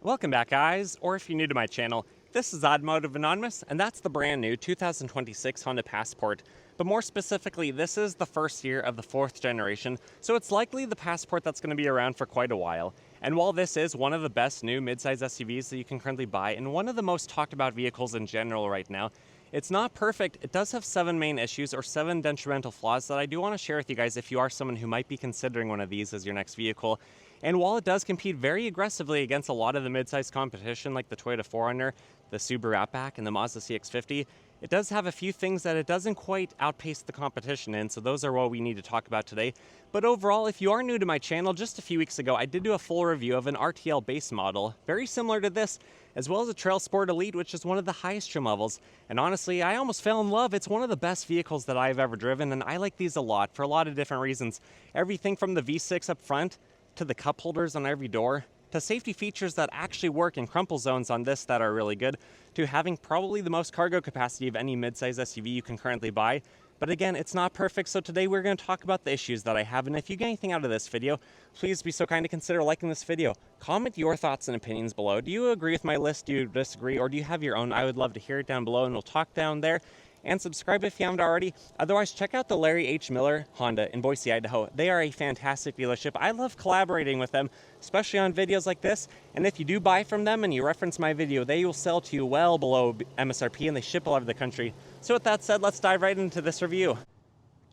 Welcome back, guys, or if you're new to my channel, this is Automotive Anonymous, and that's the brand new 2026 Honda Passport. But more specifically, this is the first year of the fourth generation, so it's likely the Passport that's going to be around for quite a while. And while this is one of the best new midsize SUVs that you can currently buy, and one of the most talked about vehicles in general right now, it's not perfect. It does have 7 main issues or 7 detrimental flaws that I do want to share with you guys if you are someone who might be considering one of these as your next vehicle. And while it does compete very aggressively against a lot of the mid-sized competition like the Toyota 4Runner, the Subaru Outback, and the Mazda CX-50, it does have a few things that it doesn't quite outpace the competition in, so those are what we need to talk about today. But overall, if you are new to my channel, just a few weeks ago I did do a full review of an RTL base model, very similar to this, as well as a Trail Sport Elite, which is one of the highest trim levels. And honestly, I almost fell in love. It's one of the best vehicles that I've ever driven, and I like these a lot for a lot of different reasons. Everything from the V6 up front, to the cup holders on every door, to safety features that actually work in crumple zones on this that are really good, to having probably the most cargo capacity of any midsize SUV you can currently buy. But again, it's not perfect, so today we're going to talk about the issues that I have, and if you get anything out of this video, please be so kind to consider liking this video. Comment your thoughts and opinions below. Do you agree with my list? Do you disagree? Or do you have your own? I would love to hear it down below, and we'll talk down there. And subscribe if you haven't already. Otherwise, check out the Larry H. Miller Honda in Boise, Idaho. They are a fantastic dealership. I love collaborating with them, especially on videos like this. And if you do buy from them and you reference my video, they will sell to you well below MSRP, and they ship all over the country. So with that said, let's dive right into this review.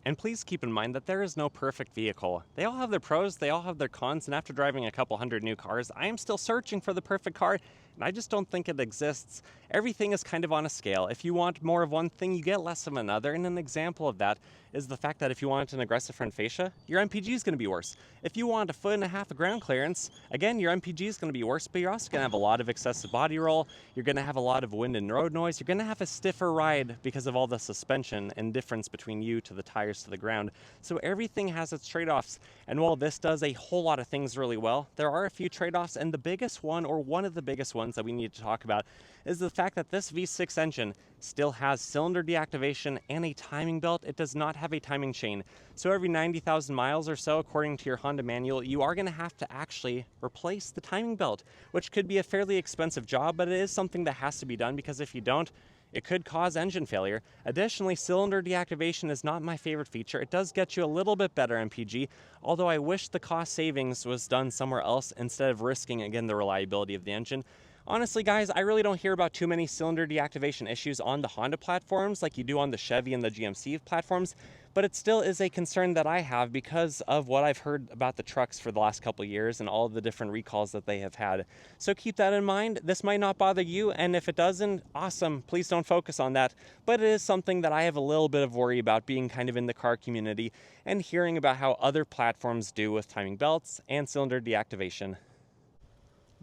And please keep in mind that there is no perfect vehicle. They all have their pros, they all have their cons, and after driving a couple hundred new cars, I am still searching for the perfect car, and I just don't think it exists. Everything is kind of on a scale. If you want more of one thing, you get less of another, and an example of that is the fact that if you want an aggressive front fascia, your MPG is going to be worse. If you want 1.5 feet of ground clearance, again, your MPG is going to be worse, but you're also going to have a lot of excessive body roll, you're going to have a lot of wind and road noise, you're going to have a stiffer ride because of all the suspension and difference between you to the tires to the ground. So everything has its trade-offs, and while this does a whole lot of things really well, there are a few trade-offs, and the biggest one, or one of the biggest ones that we need to talk about, is the fact that this V6 engine still has cylinder deactivation and a timing belt. It does not have a timing chain. So every 90,000 miles or so, according to your Honda manual, you are going to have to actually replace the timing belt, which could be a fairly expensive job, but it is something that has to be done, because if you don't, it could cause engine failure. Additionally, cylinder deactivation is not my favorite feature. It does get you a little bit better MPG, although I wish the cost savings was done somewhere else instead of risking, again, the reliability of the engine. Honestly, guys, I really don't hear about too many cylinder deactivation issues on the Honda platforms like you do on the Chevy and the GMC platforms, but it still is a concern that I have because of what I've heard about the trucks for the last couple of years and all of the different recalls that they have had. So keep that in mind. This might not bother you, and if it doesn't, awesome. Please don't focus on that. But it is something that I have a little bit of worry about, being kind of in the car community and hearing about how other platforms do with timing belts and cylinder deactivation.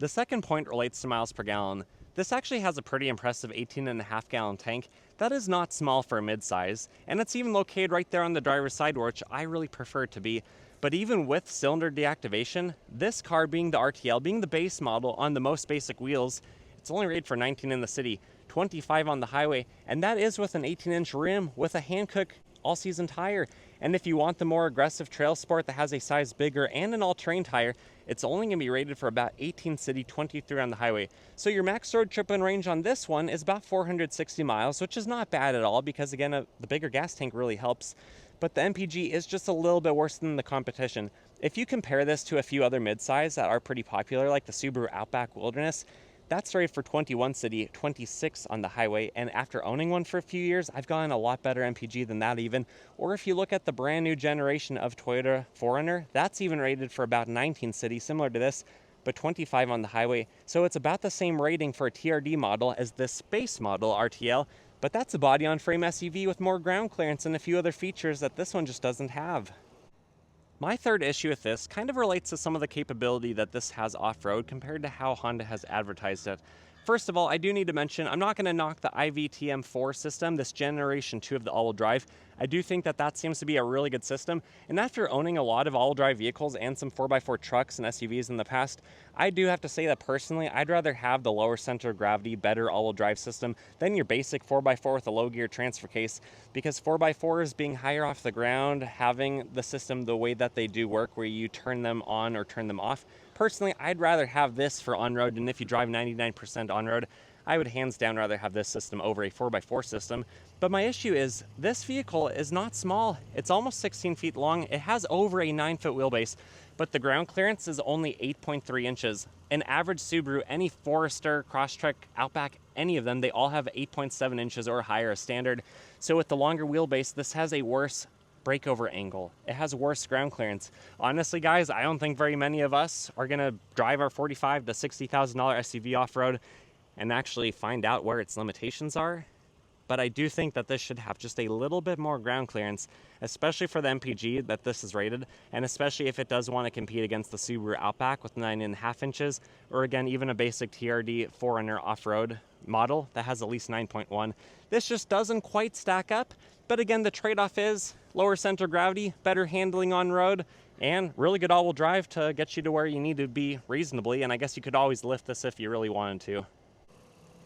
The second point relates to miles per gallon. This actually has a pretty impressive 18.5 gallon tank. That is not small for a midsize, and it's even located right there on the driver's side, which I really prefer it to be. But even with cylinder deactivation, this car, being the RTL, being the base model on the most basic wheels, it's only rated for 19 in the city, 25 on the highway, and that is with an 18-inch rim with a Hankook all-season tire. And if you want the more aggressive Trail Sport that has a size bigger and an all-terrain tire, it's only going to be rated for about 18 city, 23 on the highway. So your max road trip and range on this one is about 460 miles, which is not bad at all, because again, the bigger gas tank really helps. But the MPG is just a little bit worse than the competition. If you compare this to a few other midsize that are pretty popular, like the Subaru Outback Wilderness, that's rated for 21 city, 26 on the highway, and after owning one for a few years, I've gotten a lot better MPG than that even. Or if you look at the brand new generation of Toyota 4Runner, that's even rated for about 19 city, similar to this, but 25 on the highway. So it's about the same rating for a TRD model as this base model RTL, but that's a body-on-frame SUV with more ground clearance and a few other features that this one just doesn't have. My third issue with this kind of relates to some of the capability that this has off-road compared to how Honda has advertised it. First of all, I do need to mention, I'm not going to knock the IVTM4 system, this generation 2 of the all-wheel drive. I do think that that seems to be a really good system, and after owning a lot of all-wheel drive vehicles and some 4x4 trucks and SUVs in the past, I do have to say that personally, I'd rather have the lower center of gravity, better all-wheel drive system than your basic 4x4 with a low gear transfer case, because 4x4s being higher off the ground, having the system the way that they do work, where you turn them on or turn them off, Personally, I'd rather have this for on-road, and if you drive 99% on-road, I would hands down rather have this system over a 4x4 system. But my issue is this vehicle is not small. It's almost 16 feet long. It has over a 9-foot wheelbase, but the ground clearance is only 8.3 inches. An average Subaru, any Forester, Crosstrek, Outback, any of them, they all have 8.7 inches or higher as standard. So with the longer wheelbase, this has a worse breakover angle. It has worse ground clearance. Honestly, guys, I don't think very many of us are gonna drive our $45,000 to $60,000 SUV off-road and actually find out where its limitations are. But I do think that this should have just a little bit more ground clearance, especially for the MPG that this is rated, and especially if it does want to compete against the Subaru Outback with 9.5 inches, or again, even a basic TRD 4Runner off-road model that has at least 9.1. This just doesn't quite stack up, but again, the trade-off is lower center of gravity, better handling on road, and really good all-wheel drive to get you to where you need to be reasonably, and I guess you could always lift this if you really wanted to.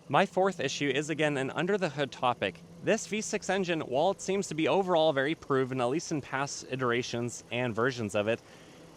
My fourth issue is again an under-the-hood topic. This V6 engine, while it seems to be overall very proven, at least in past iterations and versions of it,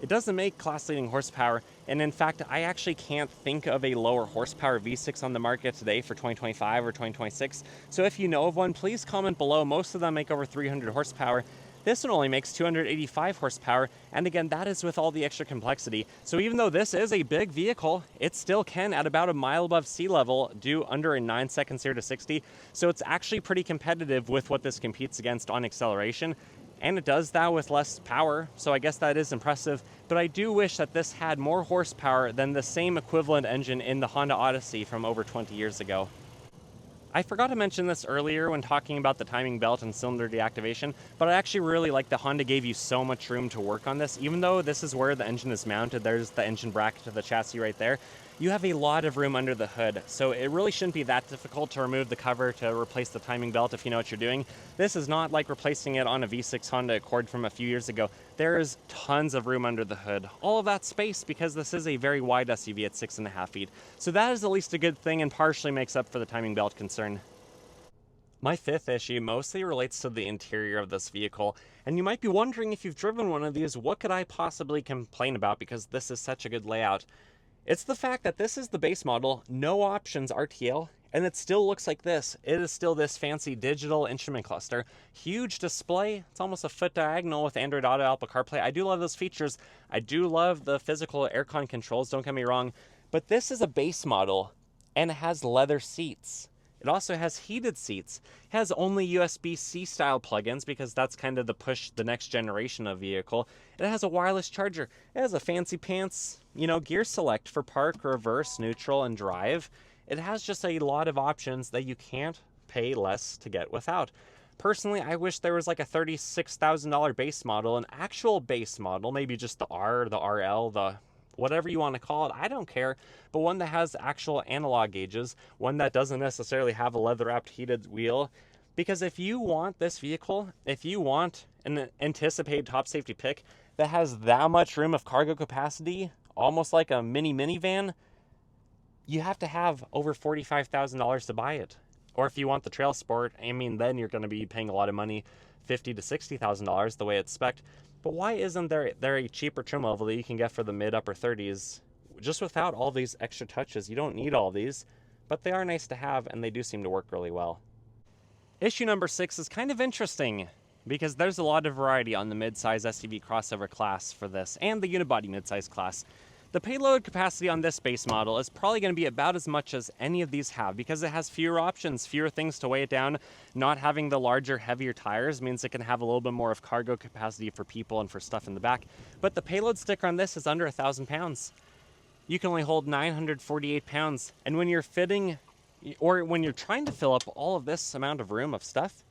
it doesn't make class-leading horsepower, and in fact, I actually can't think of a lower horsepower V6 on the market today for 2025 or 2026, so if you know of one, please comment below. Most of them make over 300 horsepower. This one only makes 285 horsepower, and again, that is with all the extra complexity. So even though this is a big vehicle, it still can, at about a mile above sea level, do under a 9 seconds 0 to 60. So it's actually pretty competitive with what this competes against on acceleration. And it does that with less power, so I guess that is impressive. But I do wish that this had more horsepower than the same equivalent engine in the Honda Odyssey from over 20 years ago. I forgot to mention this earlier when talking about the timing belt and cylinder deactivation, but I actually really like the Honda gave you so much room to work on this. Even though this is where the engine is mounted, there's the engine bracket to the chassis right there, you have a lot of room under the hood, so it really shouldn't be that difficult to remove the cover to replace the timing belt if you know what you're doing. This is not like replacing it on a V6 Honda Accord from a few years ago. There is tons of room under the hood. All of that space because this is a very wide SUV at 6.5 feet. So that is at least a good thing and partially makes up for the timing belt concern. My fifth issue mostly relates to the interior of this vehicle, and you might be wondering if you've driven one of these, what could I possibly complain about because this is such a good layout? It's the fact that this is the base model, no options RTL, and it still looks like this. It is still this fancy digital instrument cluster, huge display. It's almost a foot diagonal with Android Auto, Apple CarPlay. I do love those features. I do love the physical aircon controls, don't get me wrong, but this is a base model and it has leather seats. It also has heated seats. It has only USB-C style plugins because that's kind of the next generation of vehicle. It has a wireless charger. It has a fancy pants, gear select for park, reverse, neutral, and drive. It has just a lot of options that you can't pay less to get without. Personally, I wish there was like a $36,000 base model, an actual base model, maybe just the R, the RL, the whatever you want to call it, I don't care, but one that has actual analog gauges, one that doesn't necessarily have a leather-wrapped heated wheel, because if you want this vehicle, if you want an anticipated top safety pick that has that much room of cargo capacity, almost like a mini minivan, you have to have over $45,000 to buy it. Or if you want the Trail Sport, then you're going to be paying a lot of money, $50,000 to $60,000 the way it's spec'd. But why isn't there a cheaper trim level that you can get for the mid-upper 30s just without all these extra touches? You don't need all these, but they are nice to have and they do seem to work really well. Issue number 6 is kind of interesting because there's a lot of variety on the mid-size SUV crossover class for this and the unibody mid-size class. The payload capacity on this base model is probably going to be about as much as any of these have because it has fewer options, fewer things to weigh it down. Not having the larger, heavier tires means it can have a little bit more of cargo capacity for people and for stuff in the back. But the payload sticker on this is under 1,000 pounds. You can only hold 948 pounds. And when you're fitting, or when you're trying to fill up all of this amount of room of stuff,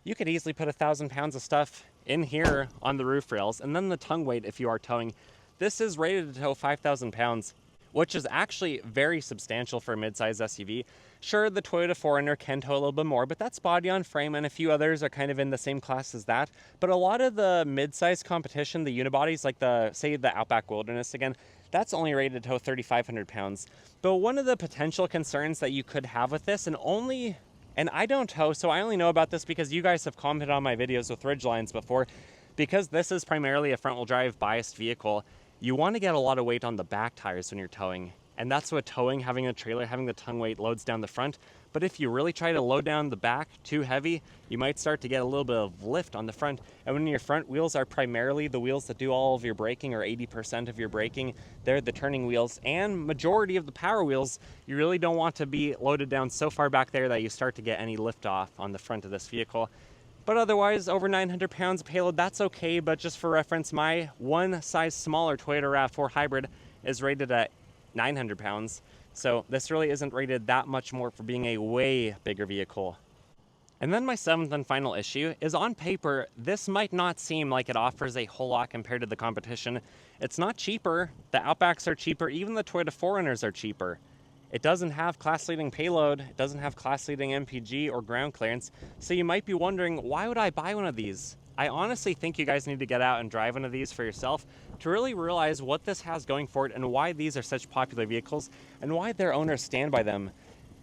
you could easily put 1,000 pounds of stuff in here on the roof rails, and then the tongue weight if you are towing. This is rated to tow 5,000 pounds, which is actually very substantial for a mid-size SUV. Sure, the Toyota 4Runner can tow a little bit more, but that's body on frame, and a few others are kind of in the same class as that. But a lot of the mid-size competition, the unibodies, like say the Outback Wilderness again, that's only rated to tow 3,500 pounds. But one of the potential concerns that you could have with this, and I don't tow, so I only know about this because you guys have commented on my videos with Ridgelines before, because this is primarily a front-wheel drive biased vehicle, you want to get a lot of weight on the back tires when you're towing. And that's what towing, having a trailer, having the tongue weight loads down the front. But if you really try to load down the back too heavy, you might start to get a little bit of lift on the front. And when your front wheels are primarily the wheels that do all of your braking, or 80% of your braking, they're the turning wheels and majority of the power wheels, you really don't want to be loaded down so far back there that you start to get any lift off on the front of this vehicle. But otherwise, over 900 pounds of payload, that's okay. But just for reference, my one size smaller Toyota RAV4 Hybrid is rated at 900 pounds. So this really isn't rated that much more for being a way bigger vehicle. And then my seventh and final issue is, on paper, this might not seem like it offers a whole lot compared to the competition. It's not cheaper. The Outbacks are cheaper. Even the Toyota 4Runners are cheaper. It doesn't have class-leading payload. It doesn't have class-leading MPG or ground clearance. So you might be wondering, why would I buy one of these? I honestly think you guys need to get out and drive one of these for yourself to really realize what this has going for it, and why these are such popular vehicles, and why their owners stand by them.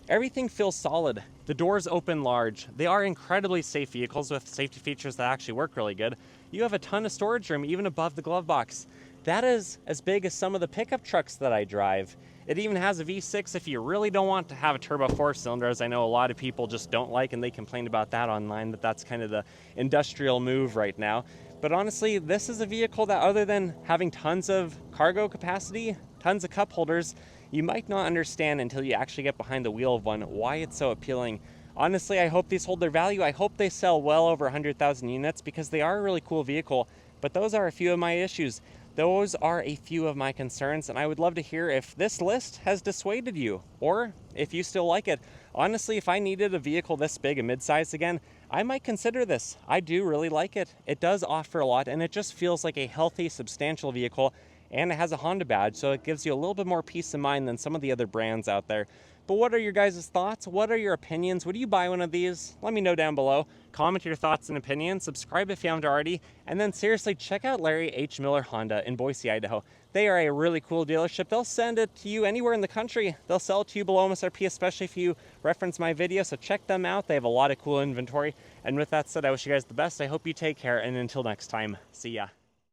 Everything feels solid. The doors open large. They are incredibly safe vehicles with safety features that actually work really good. You have a ton of storage room even above the glove box. That is as big as some of the pickup trucks that I drive. It even has a V6 if you really don't want to have a turbo 4-cylinder, as I know a lot of people just don't like, and they complain about that online, that that's kind of the industrial move right now. But honestly, this is a vehicle that, other than having tons of cargo capacity, tons of cup holders, you might not understand until you actually get behind the wheel of one why it's so appealing. Honestly, I hope these hold their value. I hope they sell well over 100,000 units, because they are a really cool vehicle. But those are a few of my issues. Those are a few of my concerns, and I would love to hear if this list has dissuaded you, or if you still like it. Honestly, if I needed a vehicle this big, a midsize again, I might consider this. I do really like it. It does offer a lot, and it just feels like a healthy, substantial vehicle, and it has a Honda badge, so it gives you a little bit more peace of mind than some of the other brands out there. But what are your guys' thoughts? What are your opinions? Would you buy one of these? Let me know down below. Comment your thoughts and opinions. Subscribe if you haven't already. And then seriously, check out Larry H. Miller Honda in Boise, Idaho. They are a really cool dealership. They'll send it to you anywhere in the country. They'll sell it to you below MSRP, especially if you reference my video. So check them out. They have a lot of cool inventory. And with that said, I wish you guys the best. I hope you take care. And until next time, see ya.